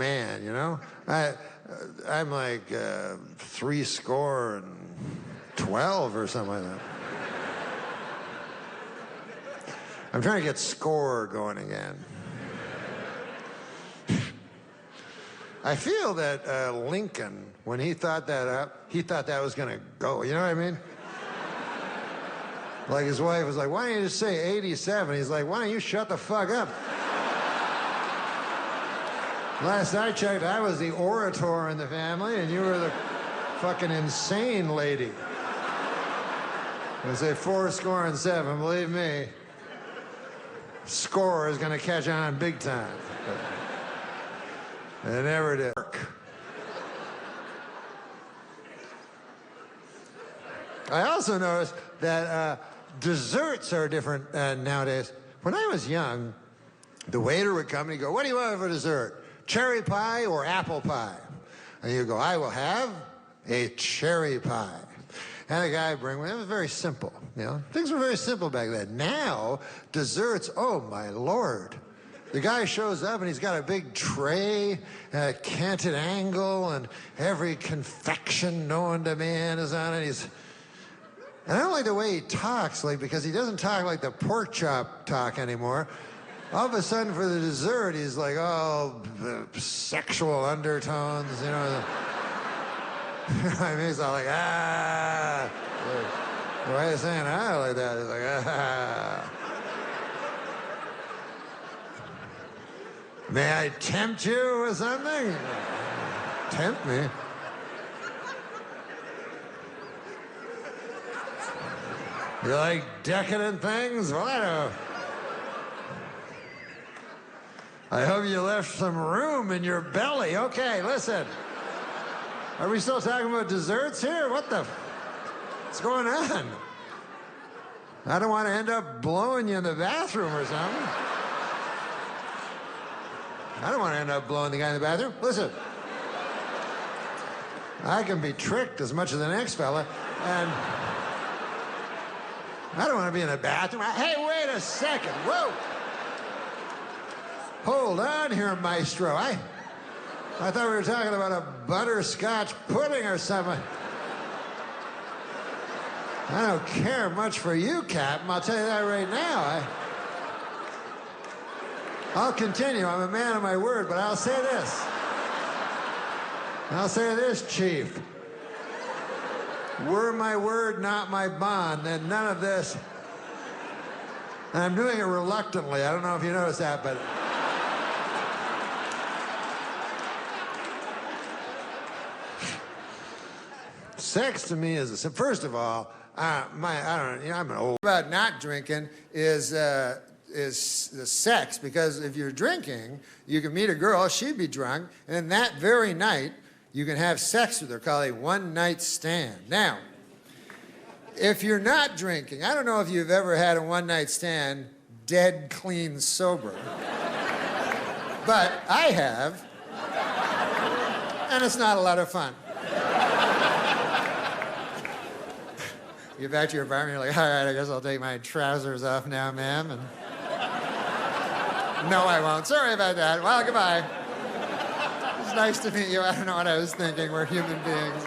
man, you know? I'm like 12 or something like that. I'm trying to get score going again. I feel that Lincoln, when he thought that up, he thought that was gonna go, you know what I mean? Like his wife was like, why don't you just say 87? He's like, why don't you shut the fuck up? Last I checked, I was the orator in the family, and you were the fucking insane lady. I say 4-7, believe me, score is gonna catch on big time. But it never did. I also noticed that desserts are different nowadays. When I was young, the waiter would come and he'd go, what do you want for dessert? Cherry pie or apple pie? And you go, I will have a cherry pie. And the guy would bring one. It was very simple, you know. Things were very simple back then. Now, desserts, oh my Lord. The guy shows up and he's got a big tray, a canted angle, and every confection known to man is on it. And I don't like the way he talks, like, because he doesn't talk like the pork chop talk anymore. All of a sudden, for the dessert, he's like, oh, sexual undertones, you know. I mean, he's all like, ah. Why are you saying ah like that? He's like, ah. May I tempt you with something? Tempt me? You like decadent things? Well, I don't. I hope you left some room in your belly. Okay, listen. Are we still talking about desserts here? What's going on? I don't want to end up blowing you in the bathroom or something. I don't want to end up blowing the guy in the bathroom. Listen. I can be tricked as much as the next fella, and I don't want to be in a bathroom. Hey, wait a second. Whoa. Hold on here, maestro. I thought we were talking about a butterscotch pudding or something. I don't care much for you, Captain. I'll tell you that right now. I'll continue. I'm a man of my word, but I'll say this. I'll say this, Chief. Were my word, not my bond, then none of this. And I'm doing it reluctantly. I don't know if you noticed that, but... Sex to me is first of all, I don't know, you know, I'm an old. About not drinking is the sex, because if you're drinking, you can meet a girl, she'd be drunk, and then that very night you can have sex with her, called a one-night stand. Now, if you're not drinking, I don't know if you've ever had a one-night stand dead clean sober, but I have, and it's not a lot of fun. You get back to your apartment, you're like, all right, I guess I'll take my trousers off now, ma'am. And no, I won't. Sorry about that. Well, goodbye. It's nice to meet you. I don't know what I was thinking. We're human beings.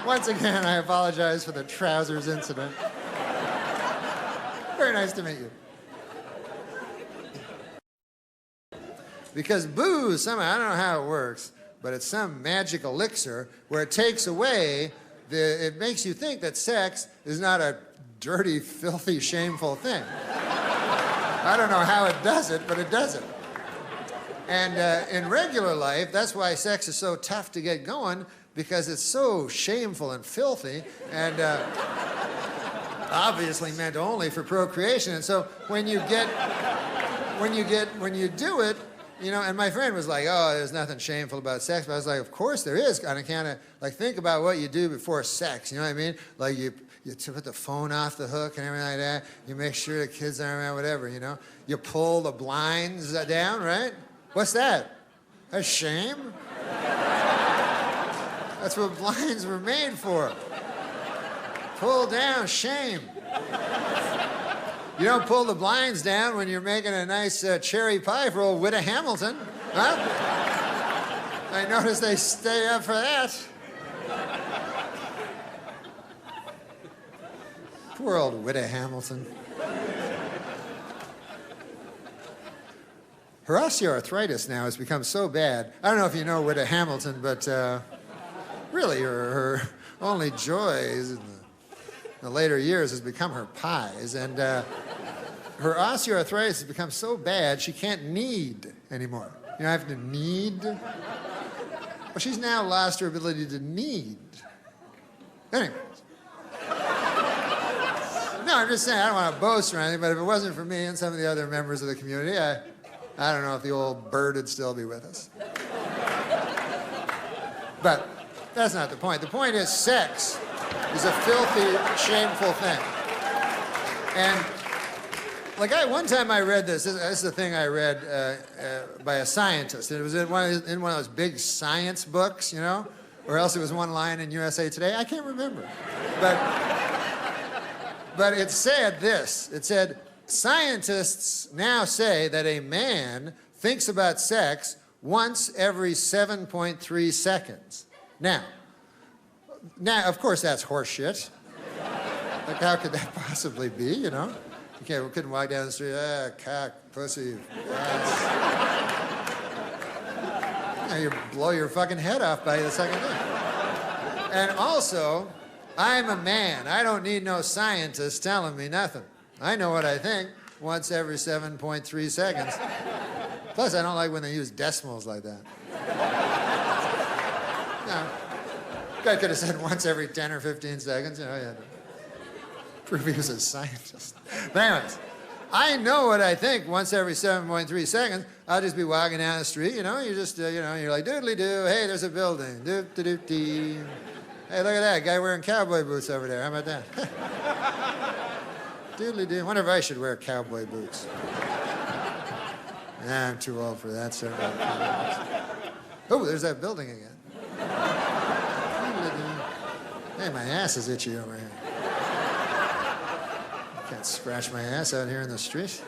Once again, I apologize for the trousers incident. Very nice to meet you. Because booze, somehow, I don't know how it works, but it's some magic elixir where it takes away it makes you think that sex is not a dirty, filthy, shameful thing. I don't know how it does it, but it does it. And in regular life, that's why sex is so tough to get going, because it's so shameful and filthy, and obviously meant only for procreation. And so when you do it, you know, and my friend was like, oh, there's nothing shameful about sex. But I was like, of course there is. On account of, like, think about what you do before sex. You know what I mean? Like, you put the phone off the hook and everything like that. You make sure the kids aren't around, whatever, you know? You pull the blinds down, right? What's that? A shame? That's what blinds were made for. Pull down, shame. You don't pull the blinds down when you're making a nice cherry pie for old Witta Hamilton, huh? I notice they stay up for that. Poor old Witta Hamilton. Her osteoarthritis now has become so bad. I don't know if you know Witta Hamilton, but really her only joys in the later years has become her pies. And her osteoarthritis has become so bad she can't knead anymore. You know, having to knead. Well, she's now lost her ability to knead. Anyway. No, I'm just saying, I don't want to boast or anything, but if it wasn't for me and some of the other members of the community, I don't know if the old bird would still be with us. But that's not the point. The point is sex is a filthy, shameful thing. And like one time I read this is the thing I read by a scientist. It was in one of those big science books, you know, or else it was one line in USA Today. I can't remember. But it said this. It said, scientists now say that a man thinks about sex once every 7.3 seconds. Now, of course, that's horseshit. Like, how could that possibly be, you know? We couldn't walk down the street, cock, pussy, ass. You know, you blow your fucking head off by the second day. And also, I'm a man. I don't need no scientist telling me nothing. I know what I think once every 7.3 seconds. Plus, I don't like when they use decimals like that. No. Guy could have said once every 10 or 15 seconds, you know, yeah. Prove he was a scientist. But anyways, I know what I think once every 7.3 seconds. I'll just be walking down the street, you know, you just, you know, you're like, doodly-doo, hey, there's a building, doop-de-doop-dee. Hey, look at that, guy wearing cowboy boots over there, how about that? Doodly-doo, wonder if I should wear cowboy boots. Nah, I'm too old for that, sir. Oh, there's that building again. Hey, my ass is itchy over here. Can't scratch my ass out here in the street.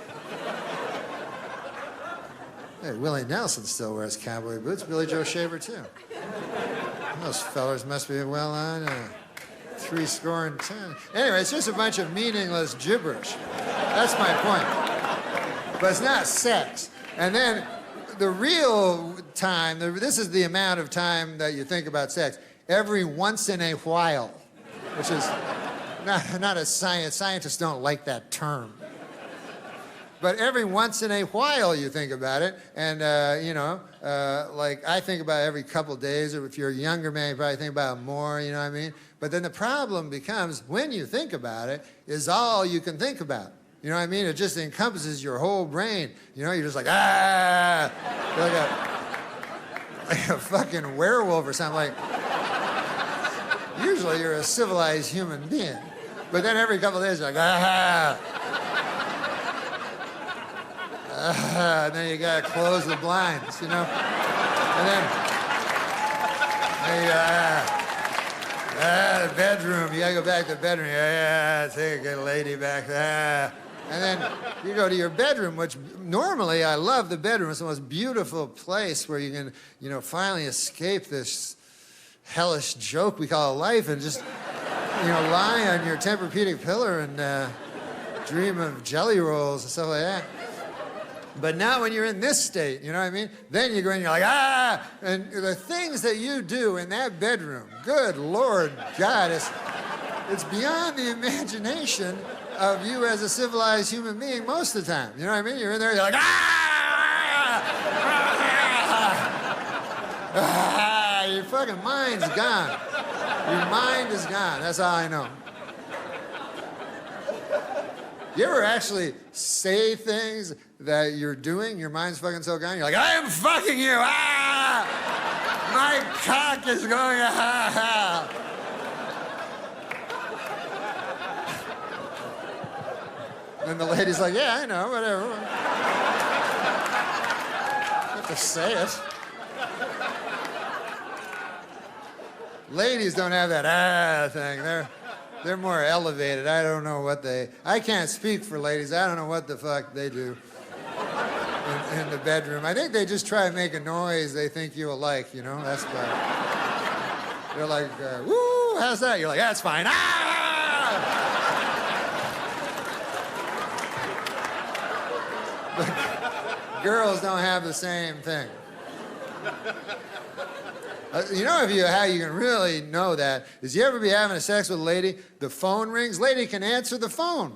Hey, Willie Nelson still wears cowboy boots. Billy Joe Shaver, too. Those fellers must be well on 70. Anyway, it's just a bunch of meaningless gibberish. That's my point. But it's not sex. And then the real time, this is the amount of time that you think about sex. Every once in a while, which is not a science. Scientists don't like that term. But every once in a while you think about it, and you know, like I think about it every couple days, or if you're a younger man, you probably think about it more, you know what I mean? But then the problem becomes, when you think about it, is all you can think about. You know what I mean? It just encompasses your whole brain. You know, you're just like, ah! You're like a fucking werewolf or something. Like, usually you're a civilized human being. But then every couple of days, you're like, ah! And then you gotta close the blinds, you know? And then, the bedroom, you gotta go back to the bedroom. Take a good lady back there. And then you go to your bedroom, which normally I love the bedroom. It's the most beautiful place where you can, you know, finally escape this hellish joke we call life and just, you know, lie on your Tempur-Pedic pillow and dream of jelly rolls and stuff like that. But now when you're in this state, you know what I mean? Then you go in, you're like, ah! And the things that you do in that bedroom, good Lord God, it's beyond the imagination of you as a civilized human being most of the time. You know what I mean? You're in there, you're like, ah! Ah! Your fucking mind's gone. Your mind is gone. That's all I know. You ever actually say things that you're doing, your mind's fucking so gone, you're like, I am fucking you, ah! My cock is going, ah! And the lady's like, yeah, I know, whatever. You have to say it. Ladies don't have that thing. They're more elevated. I don't know what I can't speak for ladies. I don't know what the fuck they do in the bedroom. I think they just try to make a noise they think you'll like, you know? That's about it. They're like, woo, how's that? You're like, that's fine. Ah! But girls don't have the same thing. You know how you can really know that is you ever be having a sex with a lady, the phone rings, lady can answer the phone.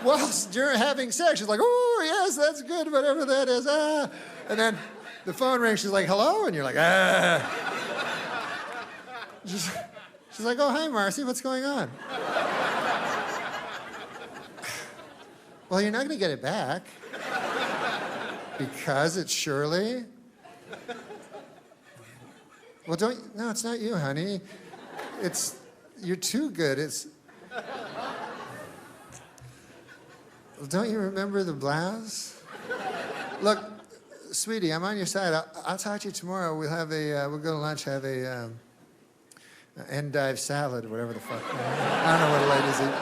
Whilst you're having sex, she's like, oh, yes, that's good, whatever that is, ah. And then the phone rings, she's like, hello? And you're like, ah. She's like, oh, hi, Marcy, what's going on? Well, you're not going to get it back because it's Shirley. Well, no, it's not you, honey. You're too good. Well, don't you remember the blouse? Look, sweetie, I'm on your side. I'll talk to you tomorrow. We'll go to lunch, have a endive salad, whatever the fuck. I don't know what ladies eat.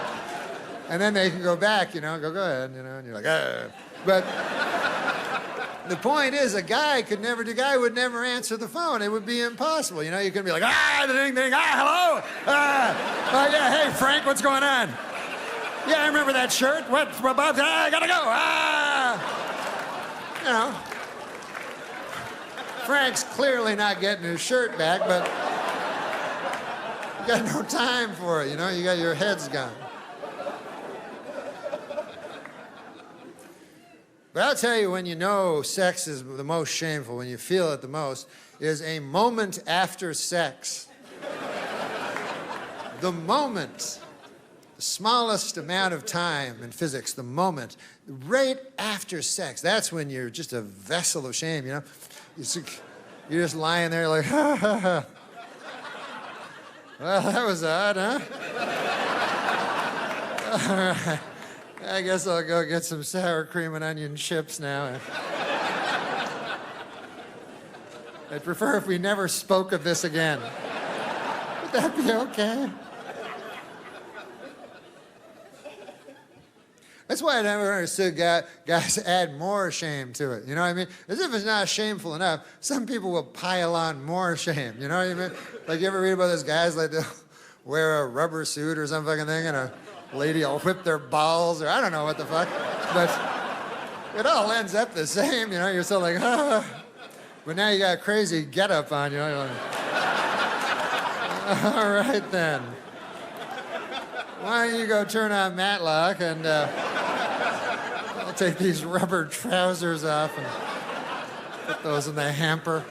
And then they can go back, go ahead, and you're like, ah. But the point is, a guy would never answer the phone. It would be impossible. You can be like, ding, ding, hello? Oh, yeah, hey, Frank, what's going on? Yeah, I remember that shirt. What about that? I gotta go. Frank's clearly not getting his shirt back, but you got no time for it, you got your head's gone. But I'll tell you, when sex is the most shameful, when you feel it the most, is a moment after sex. The moment, the smallest amount of time in physics, the moment, right after sex, that's when you're just a vessel of shame, You're just lying there like, ha, ha, ha. Well, that was odd, huh? All right. I guess I'll go get some sour cream and onion chips now. I'd prefer if we never spoke of this again. Would that be okay? That's why I never understood guys add more shame to it. You know what I mean? As if it's not shameful enough, some people will pile on more shame. You know what I mean? Like, you ever read about those guys, like, they'll wear a rubber suit or some fucking thing, and a lady will whip their balls, or I don't know what the fuck. But it all ends up the same, You're still like, ah. But now you got a crazy getup on, You're like, all right then. Why don't you go turn on Matlock, and I'll take these rubber trousers off and put those in the hamper.